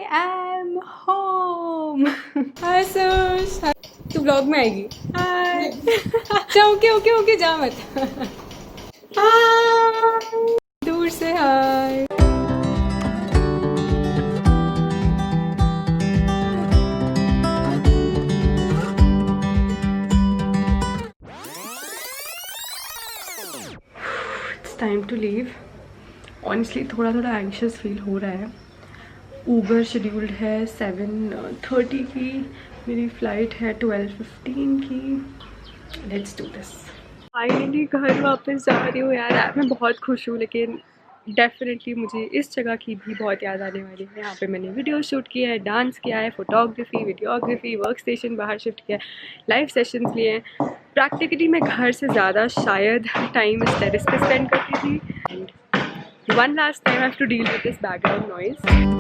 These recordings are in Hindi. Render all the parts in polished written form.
Am home. हाय सुश, तू ब्लॉग में आएगी? हाय। अच्छा ओके ओके ओके, जा मत। हाय, दूर से hi. It's time to leave. Honestly थोड़ा थोड़ा एंशियस फील हो रहा है। ऊबर शेड्यूल्ड है 7:30 की, मेरी फ़्लाइट है 12:15 की। Let's do this. फाइनली घर वापस जा रही हूँ यार। मैं बहुत खुश हूँ, लेकिन डेफिनेटली मुझे इस जगह की भी बहुत याद आने वाली है। यहाँ पे मैंने वीडियो शूट किया है, डांस किया है, फोटोग्राफी, वीडियोग्राफी, वर्क स्टेशन बाहर शिफ्ट किया है, लाइव सेशंस लिए हैं। प्रैक्टिकली मैं घर से ज़्यादा शायद टाइम इस टेरेस पे स्पेंड करती थी। And one last time I have to deal with this background noise.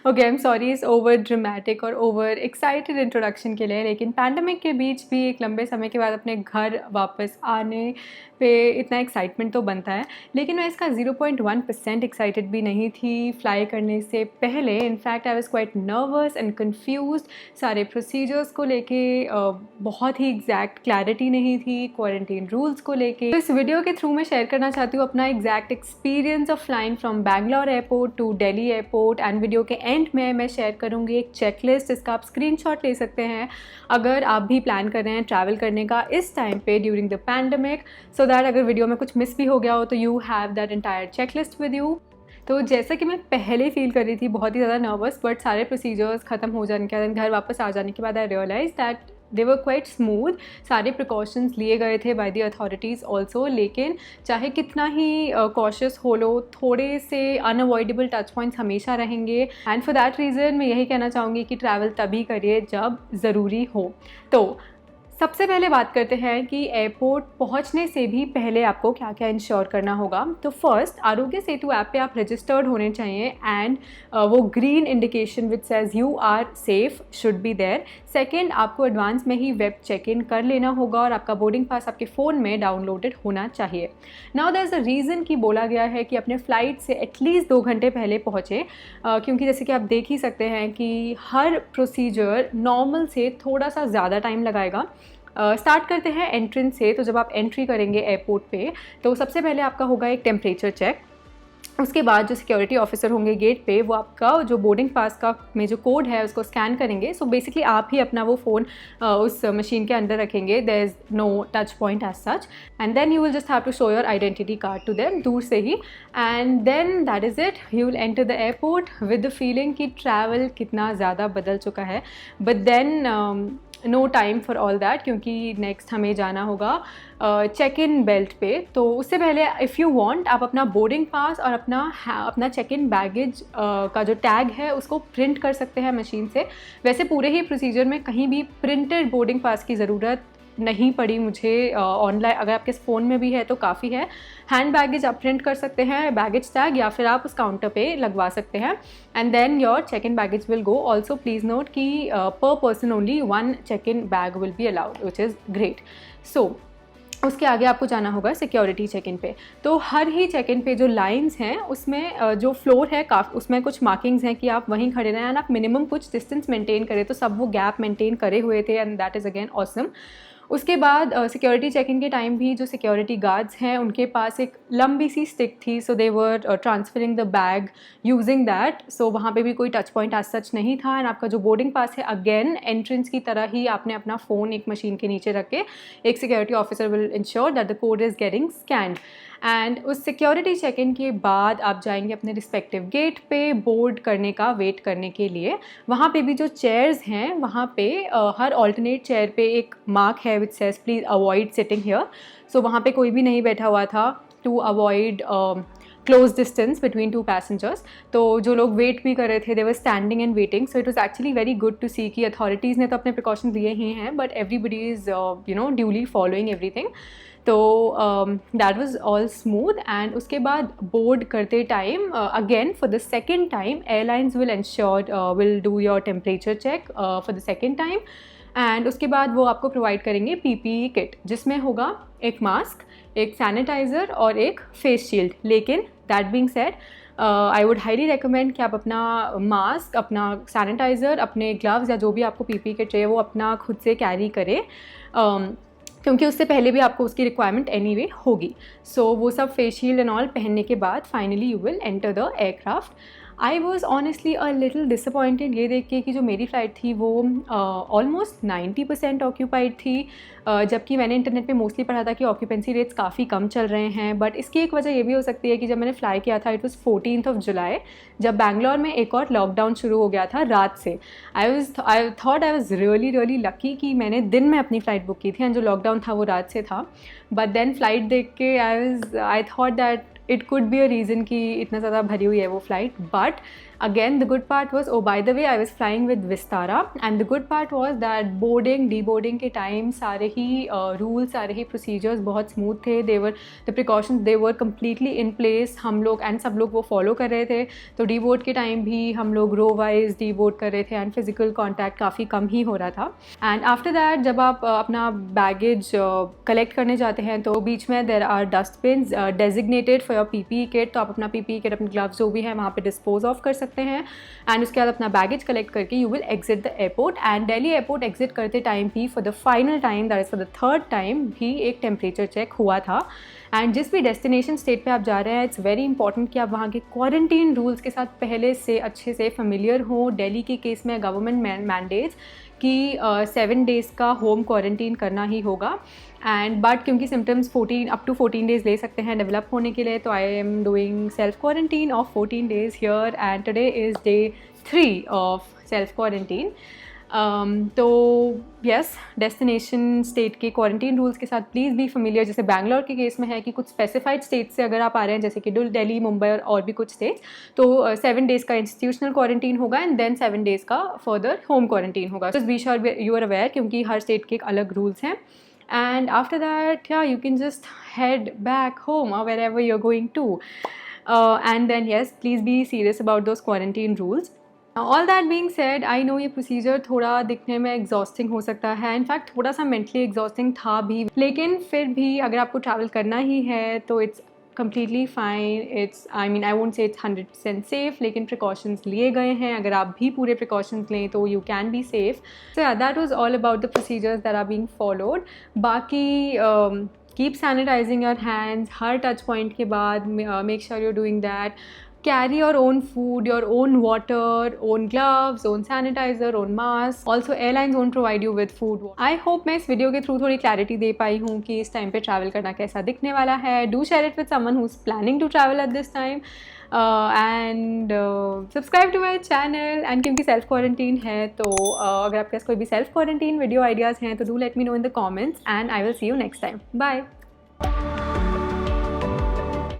Okay, I am sorry इस ओवर ड्रामेटिक और ओवर एक्साइटेड इंट्रोडक्शन के लिए, लेकिन पैंडमिक के बीच भी एक लंबे समय के बाद अपने घर वापस आने पे इतना एक्साइटमेंट तो बनता है। लेकिन मैं इसका 0.1% एक्साइटेड भी नहीं थी फ्लाई करने से पहले। In fact I was quite nervous and confused. सारे प्रोसीजर्स को लेके बहुत ही एग्जैक्ट क्लैरिटी नहीं थी, क्वारंटीन रूल्स को लेके। तो इस वीडियो के थ्रू मैं शेयर करना चाहती हूँ अपना exact experience of flying from Bangalore airport to Delhi airport. And video के एंड में मैं शेयर करूँगी एक चेकलिस्ट, जिसका आप स्क्रीनशॉट ले सकते हैं अगर आप भी प्लान कर रहे हैं ट्रैवल करने का इस टाइम पे during the pandemic, so that अगर वीडियो में कुछ मिस भी हो गया हो तो you have that entire checklist with you. तो जैसा कि मैं पहले फील कर रही थी बहुत ही ज़्यादा नर्वस, बट सारे प्रोसीजर्स ख़त्म हो जाने के बाद, घर वापस आ जाने के बाद I realise that they were quite smooth. सारे प्रिकॉशंस लिए गए थे बाय द अथॉरिटीज़ ऑल्सो, लेकिन चाहे कितना ही कॉशियस हो लो, थोड़े से अनअवॉइडेबल टच पॉइंट्स हमेशा रहेंगे। एंड फॉर दैट रीज़न मैं यही कहना चाहूँगी कि ट्रैवल तभी करिए जब ज़रूरी हो। तो सबसे पहले बात करते हैं कि एयरपोर्ट पहुंचने से भी पहले आपको क्या क्या इंश्योर करना होगा। तो फर्स्ट, आरोग्य सेतु ऐप पे आप रजिस्टर्ड होने चाहिए एंड वो green indication which says you are safe should be there. Second, आपको एडवांस में ही वेब चेक इन कर लेना होगा और आपका बोर्डिंग पास आपके फ़ोन में डाउनलोडेड होना चाहिए। Now there is a reason कि बोला गया है कि अपने फ़्लाइट से एटलीस्ट 2 घंटे पहले पहुँचे, क्योंकि जैसे कि आप देख ही सकते हैं कि हर प्रोसीजर नॉर्मल से थोड़ा सा ज़्यादा टाइम लगाएगा। स्टार्ट करते हैं एंट्रेंस से। तो जब आप एंट्री करेंगे एयरपोर्ट पे, तो सबसे पहले आपका होगा एक टेम्परेचर चेक। उसके बाद जो सिक्योरिटी ऑफिसर होंगे गेट पे, वो आपका जो बोर्डिंग पास का में जो कोड है उसको स्कैन करेंगे। सो बेसिकली आप ही अपना वो फ़ोन उस मशीन के अंदर रखेंगे। There is no touch point as such, and then you will just have to show your identity card to them दूर से ही, and then that is it. You will enter the airport with the feeling कि ट्रैवल कितना ज़्यादा बदल चुका है। But then no time for all that, क्योंकि नेक्स्ट हमें जाना होगा चेक इन बेल्ट पे। तो उससे पहले इफ़ यू वांट, आप अपना बोर्डिंग पास और अपना चेक इन बैगेज का जो टैग है उसको प्रिंट कर सकते हैं मशीन से। वैसे पूरे ही प्रोसीजर में कहीं भी प्रिंटेड बोर्डिंग पास की ज़रूरत नहीं पड़ी मुझे। ऑनलाइन अगर आपके फ़ोन में भी है तो काफ़ी है। हैंड बैगेज आप प्रिंट कर सकते हैं बैगेज टैग, या फिर आप उस काउंटर पे लगवा सकते हैं, and then your check in baggage will go. Also please note कि per person only 1 check in bag will be allowed, which is great. So उसके आगे आपको जाना होगा सिक्योरिटी चेक इन पे। तो हर ही चेक इन पे जो लाइंस हैं उसमें जो फ्लोर है उसमें कुछ मार्किंग्स हैं कि आप वहीं खड़े रहें एंड आप मिनिमम कुछ डिस्टेंस मेंटेन करें। तो सब वो गैप मेंटेन करे हुए थे, and that is again awesome. उसके बाद सिक्योरिटी चेक इन के टाइम भी जो सिक्योरिटी गार्ड्स हैं उनके पास एक लंबी सी स्टिक थी। So they were transferring the bag using that. So वहाँ पे भी कोई टच पॉइंट एज सच नहीं था। एंड आपका जो बोर्डिंग पास है अगेन एंट्रेंस की तरह ही आपने अपना फ़ोन एक मशीन के नीचे रख के, एक security officer will ensure that the code is getting scanned. And उस सिक्योरिटी चेक इन के बाद आप जाएंगे अपने रिस्पेक्टिव गेट पे बोर्ड करने का वेट करने के लिए। वहाँ पे भी जो चेयर्स हैं वहाँ पे हर ऑल्टरनेट चेयर पे एक मार्क है which says please avoid sitting here. So वहाँ पे कोई भी नहीं बैठा हुआ था to avoid close distance between 2 passengers. तो जो लोग वेट भी कर रहे थे they were standing and waiting. So it was actually very good to see कि अथॉरिटीज़ ने तो अपने प्रिकॉशन लिए ही हैं, but everybody is duly following everything. तो that was all smooth. And उसके बाद बोर्ड करते time again for the second time airlines will do your temperature check for the second time. And उसके बाद वो आपको प्रोवाइड करेंगे PPE किट, जिसमें होगा एक मास्क, एक सैनिटाइज़र और एक फेस शील्ड। लेकिन that being said, I would highly recommend कि आप अपना मास्क, अपना सैनिटाइज़र, अपने ग्लव्स या जो भी आपको पीपी किट चाहिए वो अपना खुद से कैरी करें, क्योंकि उससे पहले भी आपको उसकी रिक्वायरमेंट एनीवे होगी. सो वो सब फेस शील्ड एंड ऑल पहनने के बाद finally you will enter the aircraft. I was honestly a little disappointed ये देख के कि जो मेरी फ़्लाइट थी वो ऑलमोस्ट 90% ऑक्यूपाइड थी, जबकि मैंने इंटरनेट पे मोस्टली पढ़ा था कि ऑक्यूपेंसी रेट्स काफ़ी कम चल रहे हैं. बट इसकी एक वजह ये भी हो सकती है कि जब मैंने फ़्लाई किया था, इट वॉज 14th जुलाई, जब बैंगलोर में एक और लॉकडाउन शुरू हो गया था रात से. I thought I was really lucky कि मैंने दिन में अपनी फ़्लाइट बुक की थी एंड जो लॉकडाउन था वो रात से था. बट देन फ़्लाइट देख के I thought that it could be a reason कि इतना ज़्यादा भरी हुई है वो flight. But again the good part was, oh by the way I was flying with Vistara, and the good part was that boarding deboarding के टाइम सारे ही रूल्स, सारे ही प्रोसीजर्स बहुत स्मूथ थे. There the precautions they were completely in place. हम लोग एंड सब लोग वो फॉलो कर रहे थे. तो डी बोर्ड के टाइम भी हम लोग रो वाइज डी बोर्ड कर रहे थे एंड फिजिकल कॉन्टैक्ट काफ़ी कम ही हो रहा था. एंड आफ्टर दैट जब आप अपना बैगेज कलेक्ट करने जाते हैं तो बीच में there are dustbins designated for your PP kit. तो आप अपना पीपी किट, अपने ग्लव्स जो भी हैं वहाँ पे डिस्पोज ऑफ कर सकते हैं. एंड उसके बाद अपना बैगेज कलेक्ट करके you will exit the airport. And Delhi airport exit करते टाइम भी for the final time, that is for the third time, भी एक टेम्परेचर चेक हुआ था. एंड जिस भी डेस्टिनेशन स्टेट पे आप जा रहे हैं, इट्स वेरी इंपॉर्टेंट कि आप वहाँ के क्वारंटीन रूल्स के साथ पहले से अच्छे से फेमिलियर हो. दिल्ली के केस में गवर्नमेंट मैंडेट्स कि 7 days का होम क्वारंटीन करना ही होगा. एंड बट क्योंकि सिम्टम्स 14 days ले सकते हैं डेवलप होने के लिए, तो I am doing self quarantine of 14 days here. And today is day 3 of self quarantine. तो यस, डेस्टिनेशन स्टेट के क्वारंटीन रूल्स के साथ प्लीज़ बी फेमिलियर. जैसे बैंगलोर के केस में है कि कुछ स्पेसिफाइड स्टेट से अगर आप आ रहे हैं, जैसे कि दिल्ली, मुंबई और भी कुछ स्टेट्स, तो 7 days का इंस्टीट्यूशनल क्वारंटीन होगा एंड देन 7 days का फर्दर होम क्वारंटीन होगा. Just be sure you are aware, क्योंकि हर स्टेट के अलग रूल्स हैं. And after that, yeah, you can just head back home or wherever you're going to. And then yes, please be serious about those quarantine rules. All that being said, I know ये प्रोसीजर थोड़ा दिखने में एग्जॉस्टिंग हो सकता है, इनफैक्ट थोड़ा सा मेंटली एग्जॉस्टिंग था भी, लेकिन फिर भी अगर आपको ट्रैवल करना ही है तो it's completely fine. It's, I mean, I won't say it's 100% safe, लेकिन precautions लिए गए हैं. अगर आप भी पूरे precautions लें तो you can be safe. So yeah, that was all about the procedures that are being followed. बाकी keep sanitizing your hands. Her touch point के बाद make sure you're doing that. Carry your own food, your own water, own gloves, own sanitizer, own mask. Also, airlines won't provide you with food. I hope मैं इस वीडियो के थ्रू थोड़ी क्लैरिटी दे पाई हूँ कि इस टाइम पे ट्रैवल करना कैसा दिखने वाला है. Do share it with someone who's planning to travel at this time. And subscribe to my channel. And क्योंकि सेल्फ क्वारंटीन है तो अगर आपके पास कोई भी सेल्फ क्वारंटीन वीडियो आइडियाज़ हैं तो do let me know in the comments. And I will see you next time. Bye.